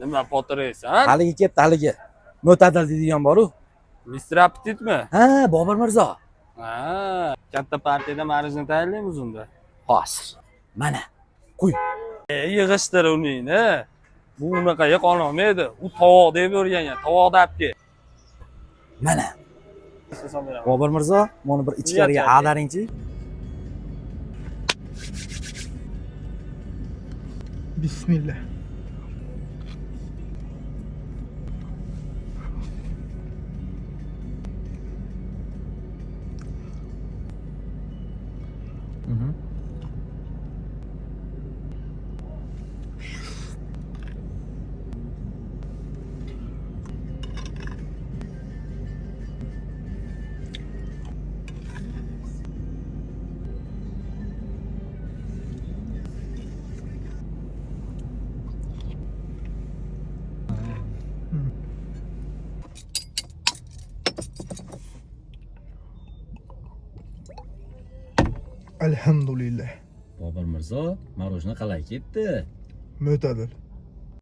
Nima potiraysan? Haligi ketdi, haligi. Mo'tadil deydigan bor-ku. Mr. Appetitmi? Ha, Bobur Mirzo. Ha, katta partiyada marijni tayyorlaymiz unda. Hozir. Mana. Qo'y. Yig'ishtir uningni. Bu unaqaga qololmaydi. U tovoq deb o'rgan ya, tovoqda olib kel. Mana. Bobur Mirzo, mana bir ichkariga ag'daringchi. Bismillah. Alhamdulillah. Bobur Mirzo, marojna qalay ketdi? Mo'tadil.